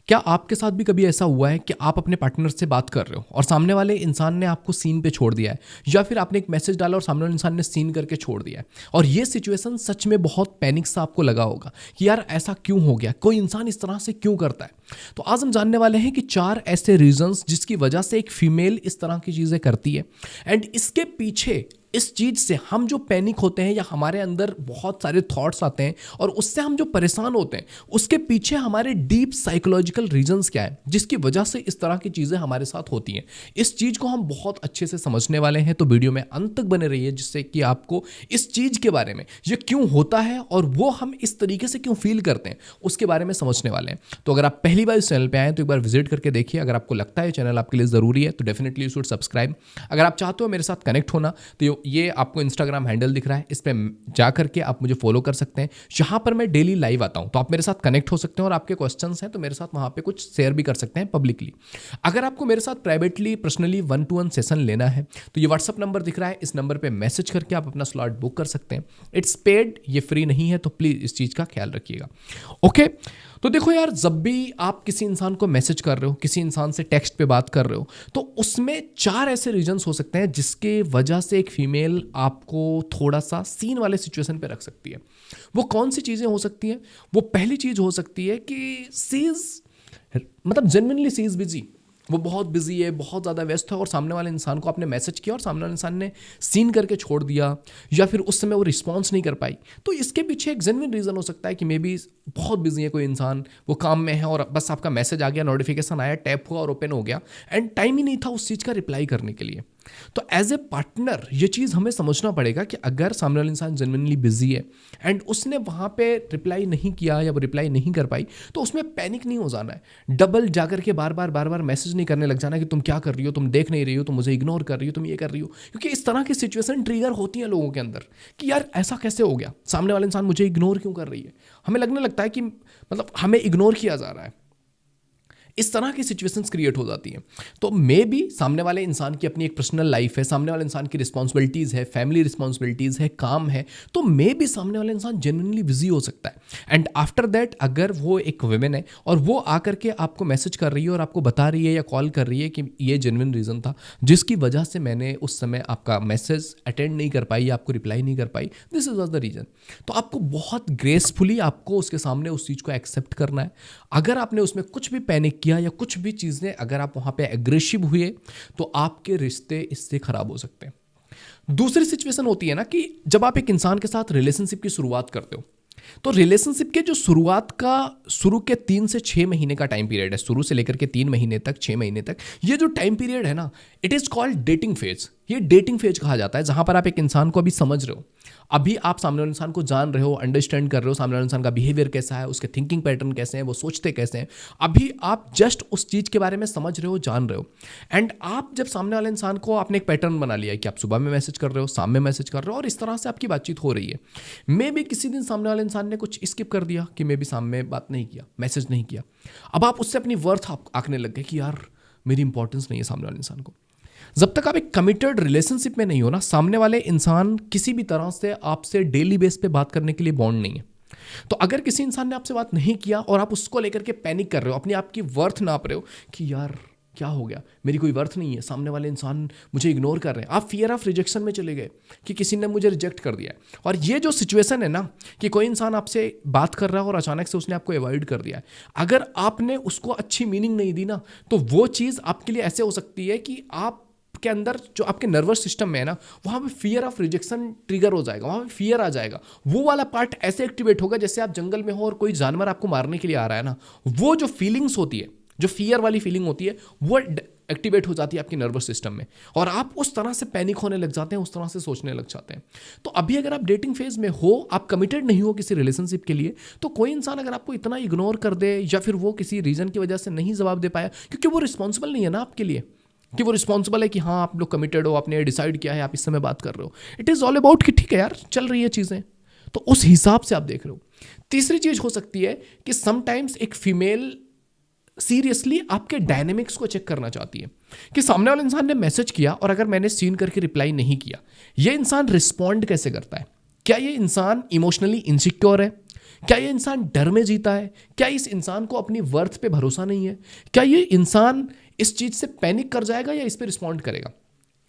क्या आपके साथ भी कभी ऐसा हुआ है कि आप अपने पार्टनर से बात कर रहे हो और सामने वाले इंसान ने आपको सीन पे छोड़ दिया है, या फिर आपने एक मैसेज डाला और सामने वाले इंसान ने सीन करके छोड़ दिया है, और ये सिचुएशन सच में बहुत पैनिक सा आपको लगा होगा कि यार ऐसा क्यों हो गया, कोई इंसान इस तरह से क्यों करता है। तो आज हम जानने वाले हैं कि 4 ऐसे रीजंस जिसकी वजह से एक फीमेल इस तरह की चीज़ें करती है, एंड इसके पीछे इस चीज़ से हम जो पैनिक होते हैं या हमारे अंदर बहुत सारे थॉट्स आते हैं और उससे हम जो परेशान होते हैं, उसके पीछे हमारे डीप साइकोलॉजिकल रीजंस क्या है जिसकी वजह से इस तरह की चीज़ें हमारे साथ होती हैं। इस चीज़ को हम बहुत अच्छे से समझने वाले हैं, तो वीडियो में अंत तक बने रहिए जिससे कि आपको इस चीज़ के बारे में, ये क्यों होता है और वो हम इस तरीके से क्यों फील करते हैं, उसके बारे में समझने वाले हैं। तो अगर आप पहली बार इस चैनल पर आए तो एक बार विजिट करके देखिए। अगर आपको लगता है चैनल आपके लिए ज़रूरी है तो डेफिनेटली यू शुड सब्सक्राइब। अगर आप चाहते हो मेरे साथ कनेक्ट होना तो ये आपको इंस्टाग्राम हैंडल दिख रहा है, इस पर जा करके आप मुझे फॉलो कर सकते हैं। यहाँ पर मैं डेली लाइव आता हूँ, तो आप मेरे साथ कनेक्ट हो सकते हैं और आपके क्वेश्चंस हैं तो मेरे साथ वहाँ पे कुछ शेयर भी कर सकते हैं पब्लिकली। अगर आपको मेरे साथ प्राइवेटली पर्सनली 1-to-1 सेशन लेना है तो ये व्हाट्सअप नंबर दिख रहा है, इस नंबर पर मैसेज करके आप अपना स्लॉट बुक कर सकते हैं। इट्स पेड, ये फ्री नहीं है, तो प्लीज़ इस चीज़ का ख्याल रखिएगा। ओके, तो देखो यार, जब भी आप किसी इंसान को मैसेज कर रहे हो, किसी इंसान से टेक्स्ट पे बात कर रहे हो, तो उसमें 4 ऐसे रीजंस हो सकते हैं जिसके वजह से एक फीमेल आपको थोड़ा सा सीन वाले सिचुएशन पे रख सकती है। वो कौन सी चीज़ें हो सकती हैं? वो पहली चीज़ हो सकती है कि सी इज़ मतलब जेन्युइनली सी इज़ बिजी, वो बहुत बिजी है, बहुत ज़्यादा व्यस्त है, और सामने वाले इंसान को आपने मैसेज किया और सामने वाले इंसान ने सीन करके छोड़ दिया, या फिर उस समय वो रिस्पॉन्स नहीं कर पाई। तो इसके पीछे एक जेन्युइन रीज़न हो सकता है कि मे बी बहुत बिजी है कोई इंसान, वो काम में है और बस आपका मैसेज आ गया, नोटिफिकेशन आया, टैप हुआ और ओपन हो गया, एंड टाइम ही नहीं था उस चीज़ का रिप्लाई करने के लिए। तो एज ए पार्टनर ये चीज़ हमें समझना पड़ेगा कि अगर सामने वाला इंसान जेन्युइनली बिजी है एंड उसने वहाँ पे रिप्लाई नहीं किया या वो रिप्लाई नहीं कर पाई, तो उसमें पैनिक नहीं हो जाना है, डबल जाकर के बार बार मैसेज नहीं करने लग जाना कि तुम क्या कर रही हो, तुम देख नहीं रही हो, तुम मुझे इग्नोर कर रही हो, तुम ये कर रही हो। क्योंकि इस तरह की सिचुएशन ट्रिगर होती है लोगों के अंदर कि यार ऐसा कैसे हो गया, सामने वाला इंसान मुझे इग्नोर क्यों कर रही है। हमें लगने लगता है कि मतलब हमें इग्नोर किया जा रहा है। इस तरह की सिचुएशंस क्रिएट हो जाती हैं। तो मे बी सामने वाले इंसान की अपनी एक पर्सनल लाइफ है, सामने वाले इंसान की रिस्पॉन्सिबिलिटीज़ है, फैमिली रिस्पॉन्सिबिलिटीज़ है, काम है, तो मे बी सामने वाला इंसान जेन्युइनली बिजी हो सकता है। एंड आफ्टर दैट अगर वो एक वुमेन है और वो आकर के आपको मैसेज कर रही है और आपको बता रही है या कॉल कर रही है कि ये जेन्युइन रीज़न था जिसकी वजह से मैंने उस समय आपका मैसेज अटेंड नहीं कर पाई या आपको रिप्लाई नहीं कर पाई, this is was the reason, तो आपको बहुत ग्रेसफुली आपको उसके सामने उस चीज़ को एक्सेप्ट करना है। अगर आपने उसमें कुछ भी पैनिक किया या कुछ भी चीज़ें अगर आप वहाँ पे एग्रेसिव हुए तो आपके रिश्ते इससे खराब हो सकते हैं। दूसरी सिचुएशन होती है ना कि जब आप एक इंसान के साथ रिलेशनशिप की शुरुआत करते हो, तो रिलेशनशिप के जो शुरू के 3 से 6 महीने का टाइम पीरियड है, शुरू से लेकर के 3 महीने तक, 6 महीने तक, ये जो टाइम पीरियड है ना, it is called dating phase. ये डेटिंग फेज कहा जाता है जहां पर आप एक इंसान को अभी समझ रहे हो, अभी आप सामने वाले इंसान को जान रहे हो, अंडरस्टैंड कर रहे हो, सामने वाले इंसान का बिहेवियर कैसा है, उसके थिंकिंग पैटर्न कैसे हैं, वो सोचते कैसे हैं, अभी आप जस्ट उस चीज़ के बारे में समझ रहे हो, जान रहे हो। एंड आप जब सामने वाले इंसान को आपने एक पैटर्न बना लिया है कि आप सुबह में मैसेज कर रहे हो, शाम में मैसेज कर रहे हो, और इस तरह से आपकी बातचीत हो रही है। मे बी किसी दिन सामने वाले इंसान ने कुछ स्किप कर दिया कि मे बी शाम में बात नहीं किया, मैसेज नहीं किया, अब आप उससे अपनी वर्थ आंकने लग गए कि यार मेरी इंपॉर्टेंस नहीं है सामने वाले इंसान को। जब तक आप एक कमिटेड रिलेशनशिप में नहीं हो ना, सामने वाले इंसान किसी भी तरह से आपसे डेली बेस पे बात करने के लिए बॉन्ड नहीं है। तो अगर किसी इंसान ने आपसे बात नहीं किया और आप उसको लेकर के पैनिक कर रहे हो, अपनी आपकी वर्थ नाप रहे हो कि यार क्या हो गया, मेरी कोई वर्थ नहीं है, सामने वाले इंसान मुझे इग्नोर कर रहे हैं, आप फियर ऑफ रिजेक्शन में चले गए कि किसी ने मुझे रिजेक्ट कर दिया है। और ये जो सिचुएशन है ना कि कोई इंसान आपसे बात कर रहा है और अचानक से उसने आपको अवॉइड कर दिया है, अगर आपने उसको अच्छी मीनिंग नहीं दी ना, तो वो चीज़ आपके लिए ऐसे हो सकती है कि आप के अंदर जो आपके नर्वस सिस्टम में है ना, वहाँ पे फियर ऑफ रिजेक्शन ट्रिगर हो जाएगा, वहाँ पे फियर आ जाएगा। वो वाला पार्ट ऐसे एक्टिवेट होगा जैसे आप जंगल में हो और कोई जानवर आपको मारने के लिए आ रहा है ना, वो जो फीलिंग्स होती है, जो फियर वाली फीलिंग होती है, वो एक्टिवेट हो जाती है आपके नर्वस सिस्टम में, और आप उस तरह से पैनिक होने लग जाते हैं, उस तरह से सोचने लग जाते हैं। तो अभी अगर आप डेटिंग फेज में हो, आप कमिटेड नहीं हो किसी रिलेशनशिप के लिए, तो कोई इंसान अगर आपको इतना इग्नोर कर दे या फिर वो किसी रीजन की वजह से नहीं जवाब दे पाया, क्योंकि वो रिस्पॉन्सिबल नहीं है ना आपके लिए, कि वो रिस्पॉन्सिबल है कि हाँ आप लोग कमिटेड हो, आपने डिसाइड किया है, आप इस समय बात कर रहे हो। इट इज़ ऑल अबाउट कि ठीक है यार चल रही है चीज़ें, तो उस हिसाब से आप देख रहे हो। तीसरी चीज़ हो सकती है कि समटाइम्स एक फीमेल सीरियसली आपके डायनेमिक्स को चेक करना चाहती है कि सामने वाले इंसान ने मैसेज किया और अगर मैंने सीन करके रिप्लाई नहीं किया, ये इंसान रिस्पॉन्ड कैसे करता है। क्या ये इंसान इमोशनली इनसिक्योर है, क्या ये इंसान डर में जीता है? क्या इस इंसान को अपनी वर्थ पे भरोसा नहीं है? क्या ये इंसान इस चीज़ से पैनिक कर जाएगा या इस पे रिस्पॉन्ड करेगा?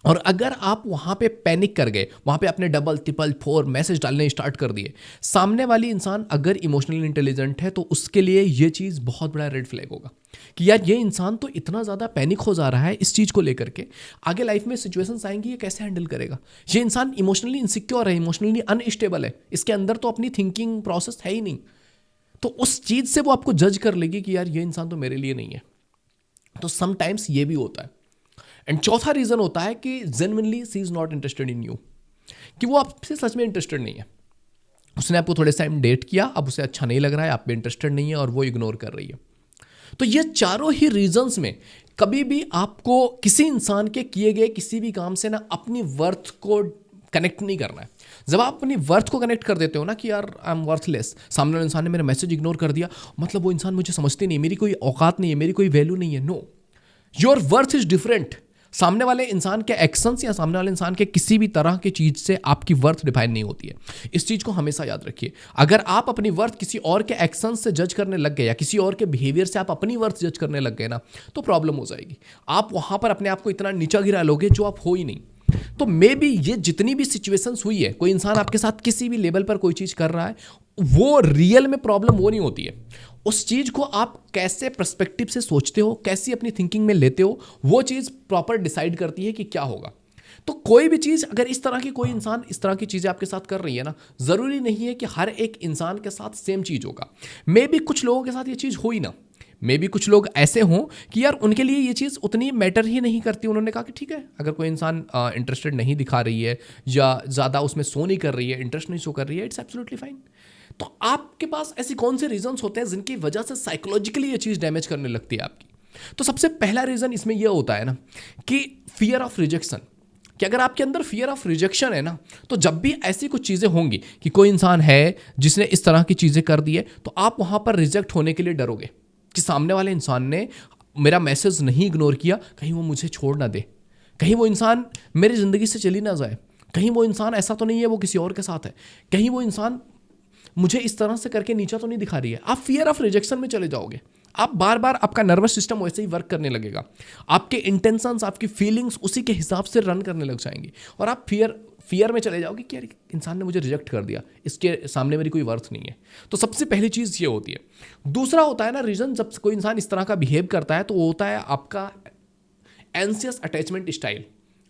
और अगर आप वहाँ पे पैनिक कर गए, वहाँ पे अपने डबल ट्रिपल 4 मैसेज डालने स्टार्ट कर दिए, सामने वाली इंसान अगर इमोशनली इंटेलिजेंट है तो उसके लिए ये चीज़ बहुत बड़ा रेड फ्लैग होगा कि यार ये इंसान तो इतना ज़्यादा पैनिक हो जा रहा है इस चीज़ को लेकर के, आगे लाइफ में सिचुएशंस आएंगी ये कैसे हैंडल करेगा? ये इंसान इमोशनली इनसिक्योर है, इमोशनली अनस्टेबल है, इसके अंदर तो अपनी थिंकिंग प्रोसेस है ही नहीं। तो उस चीज़ से वो आपको जज कर लेगी कि यार ये इंसान तो मेरे लिए नहीं है। तो समटाइम्स ये भी होता है। एंड चौथा रीजन होता है कि genuinely she is not interested in you, कि वो आपसे सच में इंटरेस्टेड नहीं है। उसने आपको थोड़े टाइम डेट किया, अब उसे अच्छा नहीं लग रहा है, आप पे इंटरेस्टेड नहीं है और वो इग्नोर कर रही है। तो ये चारों ही रीजंस में कभी भी आपको किसी इंसान के किए गए किसी भी काम से ना अपनी वर्थ को कनेक्ट नहीं करना है। जब आप अपनी वर्थ को कनेक्ट कर देते हो ना कि यार आई एम वर्थलेस, सामने वाले इंसान ने मेरा मैसेज इग्नोर कर दिया, मतलब वो इंसान मुझे समझते नहीं, मेरी कोई औकात नहीं है, मेरी कोई वैल्यू नहीं है। No, your worth is different. सामने वाले इंसान के एक्शंस या सामने वाले इंसान के किसी भी तरह की चीज से आपकी वर्थ डिफाइन नहीं होती है। इस चीज को हमेशा याद रखिए। अगर आप अपनी वर्थ किसी और के एक्शंस से जज करने लग गए या किसी और के बिहेवियर से आप अपनी वर्थ जज करने लग गए ना, तो प्रॉब्लम हो जाएगी। आप वहां पर अपने आप को इतना नीचा गिरा लोगे जो आप हो ही नहीं। तो मे बी ये जितनी भी सिचुएशंस हुई है, कोई इंसान आपके साथ किसी भी लेवल पर कोई चीज कर रहा है, वो रियल में प्रॉब्लम वो नहीं होती है। उस चीज को आप कैसे पर्सपेक्टिव से सोचते हो, कैसी अपनी थिंकिंग में लेते हो, वो चीज प्रॉपर डिसाइड करती है कि क्या होगा। तो कोई भी चीज अगर इस तरह की कोई इंसान इस तरह की चीजें आपके साथ कर रही है ना, जरूरी नहीं है कि हर एक इंसान के साथ सेम चीज होगा। मे बी कुछ लोगों के साथ ये चीज हो ही ना, मे बी कुछ लोग ऐसे हों कि यार उनके लिए ये चीज़ उतनी मैटर ही नहीं करती। उन्होंने कहा कि ठीक है, अगर कोई इंसान इंटरेस्टेड नहीं दिखा रही है या ज़्यादा उसमें शो नहीं कर रही है, इंटरेस्ट नहीं शो कर रही है, इट्स एब्सोल्युटली फाइन। तो आपके पास ऐसे कौन से रीजंस होते हैं जिनकी वजह से साइकोलॉजिकली ये चीज़ डैमेज करने लगती है आपकी? तो सबसे पहला रीज़न इसमें यह होता है ना कि फियर ऑफ रिजेक्शन, कि अगर आपके अंदर फियर ऑफ रिजेक्शन है ना, तो जब भी ऐसी कुछ चीज़ें होंगी कि कोई इंसान है जिसने इस तरह की चीज़ें कर दी है, तो आप वहाँ पर रिजेक्ट होने के लिए डरोगे कि सामने वाले इंसान ने मेरा मैसेज नहीं इग्नोर किया, कहीं वो मुझे छोड़ ना दे, कहीं वो इंसान मेरी ज़िंदगी से चली ना जाए, कहीं वो इंसान ऐसा तो नहीं है वो किसी और के साथ है, कहीं वो इंसान मुझे इस तरह से करके नीचा तो नहीं दिखा रही है। आप फियर ऑफ रिजेक्शन में चले जाओगे। आप बार बार आपका नर्वस सिस्टम वैसे ही वर्क करने लगेगा, आपके इंटेंशंस आपकी फीलिंग्स उसी के हिसाब से रन करने लग जाएंगी और आप फियर में चले जाओगे कि यार इंसान ने मुझे रिजेक्ट कर दिया, इसके सामने मेरी कोई वर्थ नहीं है। तो सबसे पहली चीज़ ये होती है। दूसरा होता है ना रीज़न, जब कोई इंसान इस तरह का बिहेव करता है तो वो होता है आपका एंसियस अटैचमेंट स्टाइल।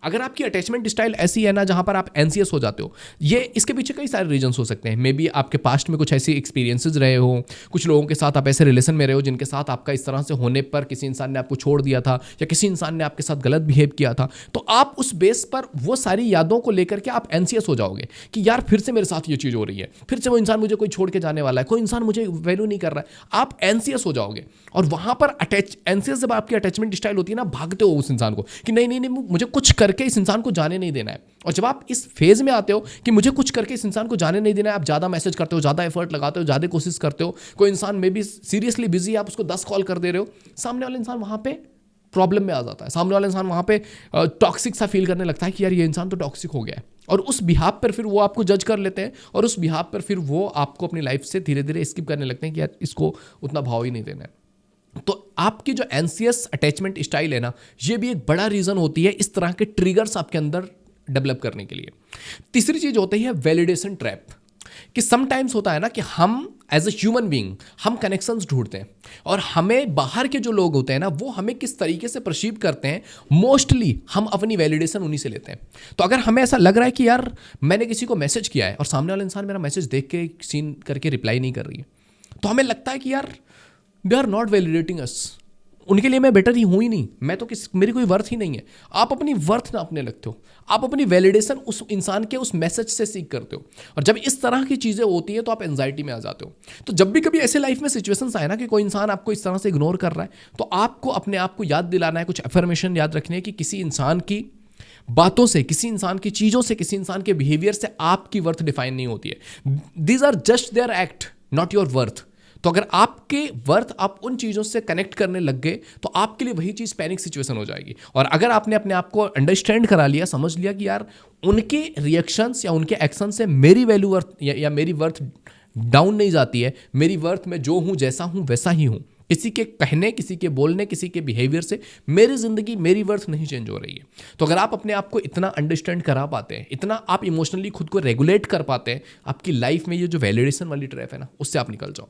अगर आपकी अटैचमेंट स्टाइल ऐसी है ना जहां पर आप एंसियस हो जाते हो, ये इसके पीछे कई सारे रीजंस हो सकते हैं। मे बी आपके पास्ट में कुछ ऐसी एक्सपीरियंसेस रहे हो, कुछ लोगों के साथ आप ऐसे रिलेशन में रहे हो जिनके साथ आपका इस तरह से होने पर किसी इंसान ने आपको छोड़ दिया था या किसी इंसान ने आपके साथ गलत बिहेव किया था, तो आप उस बेस पर वो सारी यादों को लेकर के आप एंसियस हो जाओगे कि यार फिर से मेरे साथ ये चीज़ हो रही है, फिर से वो इंसान मुझे कोई छोड़ के जाने वाला है, कोई इंसान मुझे वैल्यू नहीं कर रहा है। आप एंसियस हो जाओगे और वहां पर एंसियस जब आपकी अटैचमेंट स्टाइल होती है ना, भागते हो उस इंसान को कि नहीं नहीं नहीं मुझे कुछ करके इस इंसान को जाने नहीं देना है। और जब आप इस फेज में आते हो कि मुझे कुछ करके इस इंसान को जाने नहीं देना है, आप ज्यादा मैसेज करते हो, ज्यादा एफर्ट लगाते हो, ज्यादा कोशिश करते हो। कोई इंसान में भी सीरियसली बिजी है, आप उसको 10 कॉल कर दे रहे हो, सामने वाला इंसान वहां पे प्रॉब्लम में आ जाता है। सामने वाला इंसान वहां पे टॉक्सिक सा फील करने लगता है कि यार ये इंसान तो टॉक्सिक हो गया है, और उस बिहाफ पर फिर वो आपको जज कर लेते हैं और उस बिहाफ पर फिर वो आपको अपनी लाइफ से धीरे धीरे स्किप करने लगते हैं कि यार इसको उतना भाव ही नहीं देना है। तो आपकी जो एंसियस अटैचमेंट स्टाइल है ना, ये भी एक बड़ा रीजन होती है इस तरह के ट्रिगर्स आपके अंदर डेवलप करने के लिए। तीसरी चीज होती है वैलिडेशन ट्रैप, कि समटाइम्स होता है ना कि हम एज ए ह्यूमन बीइंग हम कनेक्शंस ढूंढते हैं और हमें बाहर के जो लोग होते हैं ना वो हमें किस तरीके से परसीव करते हैं, मोस्टली हम अपनी वैलिडेशन उन्हीं से लेते हैं। तो अगर हमें ऐसा लग रहा है कि यार मैंने किसी को मैसेज किया है और सामने वाला इंसान मेरा मैसेज देख के सीन करके रिप्लाई नहीं कर रही है, तो हमें लगता है कि यार दे आर नॉट वैलिडेटिंग अस, उनके लिए मैं बेटर ही हूं ही नहीं, मैं तो मेरी कोई वर्थ ही नहीं है। आप अपनी वर्थ नापने लगते हो, आप अपनी वैलिडेशन उस इंसान के उस मैसेज से सीख करते हो, और जब इस तरह की चीज़ें होती है तो आप एंजाइटी में आ जाते हो। तो जब भी कभी ऐसे लाइफ में सिचुएशंस आए ना कि कोई इंसान आपको इस तरह से इग्नोर कर रहा है, तो आपको अपने आप को याद दिलाना है, कुछ अफर्मेशन याद रखनी है कि किसी इंसान की बातों से, किसी इंसान की चीज़ों से, किसी इंसान के बिहेवियर से आपकी वर्थ डिफाइन नहीं होती है। These are just their act, not your worth. तो अगर आपके वर्थ आप उन चीज़ों से कनेक्ट करने लग गए तो आपके लिए वही चीज़ पैनिक सिचुएशन हो जाएगी। और अगर आपने अपने आप को अंडरस्टैंड करा लिया, समझ लिया कि यार उनके रिएक्शंस या उनके एक्शन से मेरी वैल्यू वर्थ या मेरी वर्थ डाउन नहीं जाती है। मेरी वर्थ, मैं जो हूं, जैसा हूं वैसा ही हूं। किसी के कहने, किसी के बोलने, किसी के बिहेवियर से मेरी जिंदगी, मेरी वर्थ नहीं चेंज हो रही है। तो अगर आप अपने आप को इतना अंडरस्टैंड करा पाते हैं, इतना आप इमोशनली खुद को रेगुलेट कर पाते हैं, आपकी लाइफ में ये जो वैलिडेशन वाली ट्रैप है ना, उससे आप निकल जाओ।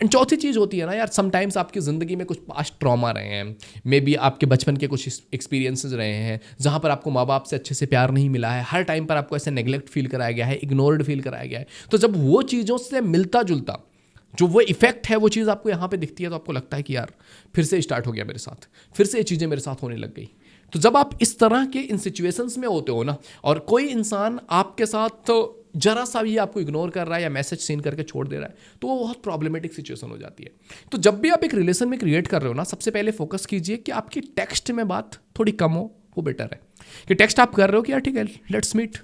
एंड चौथी चीज़ होती है ना यार, समटाइम्स आपकी ज़िंदगी में कुछ पास्ट ट्रॉमा रहे हैं, मे बी आपके बचपन के कुछ एक्सपीरियंसेस रहे हैं जहाँ पर आपको माँ बाप से अच्छे से प्यार नहीं मिला है, हर टाइम पर आपको ऐसे नेग्लेक्ट फील कराया गया है, इग्नोर्ड फील कराया गया है। तो जब वो चीज़ों से मिलता जुलता जो वो इफेक्ट है, वो चीज़ आपको यहाँ पे दिखती है, तो आपको लगता है कि यार फिर से स्टार्ट हो गया मेरे साथ, फिर से ये चीज़ें मेरे साथ होने लग गई। तो जब आप इस तरह के इन सिचुएशंस में होते हो ना, और कोई इंसान आपके साथ तो जरा सा भी आपको इग्नोर कर रहा है या मैसेज सीन करके छोड़ दे रहा है, तो वो बहुत प्रॉब्लमेटिक सिचुएशन हो जाती है। तो जब भी आप एक रिलेशन में क्रिएट कर रहे हो ना, सबसे पहले फोकस कीजिए कि आपकी टेक्स्ट में बात थोड़ी कम हो, वो बेटर है। कि टेक्स्ट आप कर रहे हो कि यार ठीक है, लेट्स मीट,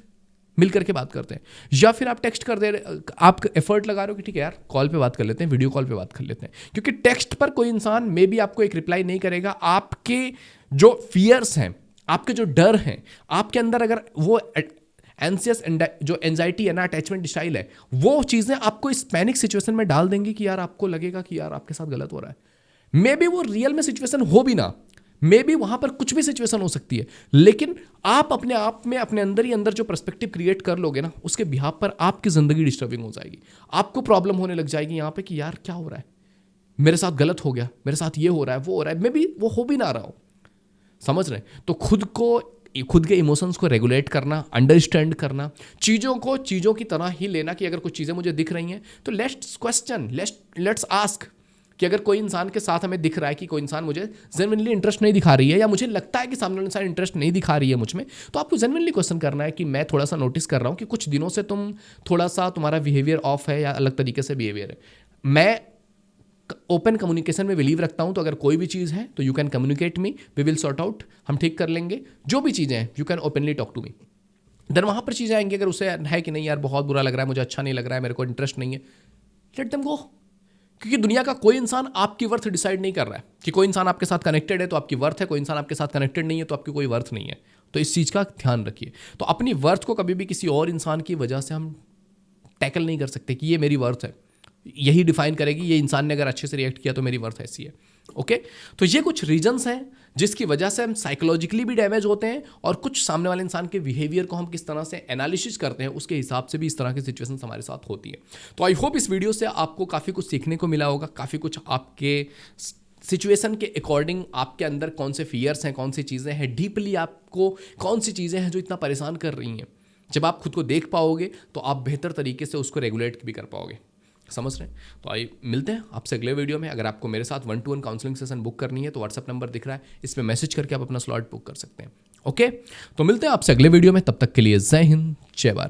मिल करके बात करते हैं, या फिर आप टेक्स्ट कर दे रहे, आप एफर्ट लगा रहे हो कि ठीक है यार कॉल पे बात कर लेते हैं, वीडियो कॉल पे बात कर लेते हैं। क्योंकि टेक्स्ट पर कोई इंसान मे बी आपको एक रिप्लाई नहीं करेगा, आपके जो फियर्स हैं, आपके जो डर हैं, आपके अंदर अगर वो एंसियस जो एंजाइटी है ना, अटैचमेंट स्टाइल है, वो चीज़ें आपको इस पैनिक सिचुएशन में डाल देंगी कि यार आपको लगेगा कि यार आपके साथ गलत हो रहा है। मे बी वो रियल में सिचुएशन हो भी ना, मे बी वहां पर कुछ भी सिचुएशन हो सकती है, लेकिन आप अपने आप में, अपने अंदर ही अंदर जो पर्सपेक्टिव क्रिएट कर लोगे ना, उसके बिहाफ पर आपकी जिंदगी डिस्टर्बिंग हो जाएगी। आपको प्रॉब्लम होने लग जाएगी यहाँ पे कि यार क्या हो रहा है, मेरे साथ गलत हो गया, मेरे साथ ये हो रहा है, वो हो रहा है, मे बी वो हो भी ना रहा हो। समझ रहे? तो खुद के इमोशंस को रेगुलेट करना, अंडरस्टैंड करना, चीज़ों को चीज़ों की तरह ही लेना कि अगर कुछ चीज़ें मुझे दिख रही हैं तो लेट्स क्वेश्चन, लेट्स आस्क कि अगर कोई इंसान के साथ हमें दिख रहा है कि कोई इंसान मुझे जेन्युइनली इंटरेस्ट नहीं दिखा रही है, या मुझे लगता है कि सामने वाला इंसान इंटरेस्ट नहीं दिखा रही है मुझ में, तो आपको जेन्युइनली क्वेश्चन करना है कि मैं थोड़ा सा नोटिस कर रहा हूँ कि कुछ दिनों से तुम थोड़ा सा, तुम्हारा बिहेवियर ऑफ है या अलग तरीके से बिहेवियर है। मैं ओपन कम्युनिकेशन में बिलीव रखता हूं, तो अगर कोई भी चीज़ है तो you can communicate me, we will sort out, हम ठीक कर लेंगे। जो भी चीज़ें हैं you can openly talk to me. Then वहाँ पर चीज़ें आएंगी, अगर उसे है कि नहीं यार बहुत बुरा लग रहा है, मुझे अच्छा नहीं लग रहा है, मेरे को इंटरेस्ट नहीं है, लेट देम गो। क्योंकि दुनिया का कोई इंसान आपकी वर्थ डिसाइड नहीं कर रहा है कि कोई इंसान आपके साथ कनेक्टेड है तो आपकी वर्थ है, कोई इंसान आपके साथ कनेक्टेड नहीं है तो आपकी कोई वर्थ नहीं है। तो इस चीज़ का ध्यान रखिए। तो अपनी वर्थ को कभी भी किसी और इंसान की वजह से हम टैकल नहीं कर सकते कि ये मेरी वर्थ है, यही डिफाइन करेगी, ये इंसान ने अगर अच्छे से रिएक्ट किया तो मेरी वर्थ ऐसी है। ओके, तो ये कुछ रीजंस हैं जिसकी वजह से हम साइकोलॉजिकली भी डैमेज होते हैं, और कुछ सामने वाले इंसान के बिहेवियर को हम किस तरह से एनालिसिस करते हैं उसके हिसाब से भी इस तरह की सिचुएशन हमारे साथ होती है। तो आई होप इस वीडियो से आपको काफ़ी कुछ सीखने को मिला होगा, काफ़ी कुछ आपके सिचुएशन के अकॉर्डिंग आपके अंदर कौन से फियर्स हैं, कौन सी चीज़ें हैं, डीपली आपको कौन सी चीज़ें हैं जो इतना परेशान कर रही हैं। जब आप खुद को देख पाओगे तो आप बेहतर तरीके से उसको रेगुलेट भी कर पाओगे। समझ रहे हैं? तो आइए मिलते हैं आपसे अगले वीडियो में। अगर आपको मेरे साथ 1-to-1 काउंसलिंग सेशन बुक करनी है तो व्हाट्सअप नंबर दिख रहा है, इस पर मैसेज करके आप अपना स्लॉट बुक कर सकते हैं। ओके, तो मिलते हैं आपसे अगले वीडियो में, तब तक के लिए जय हिंद, जय भारत।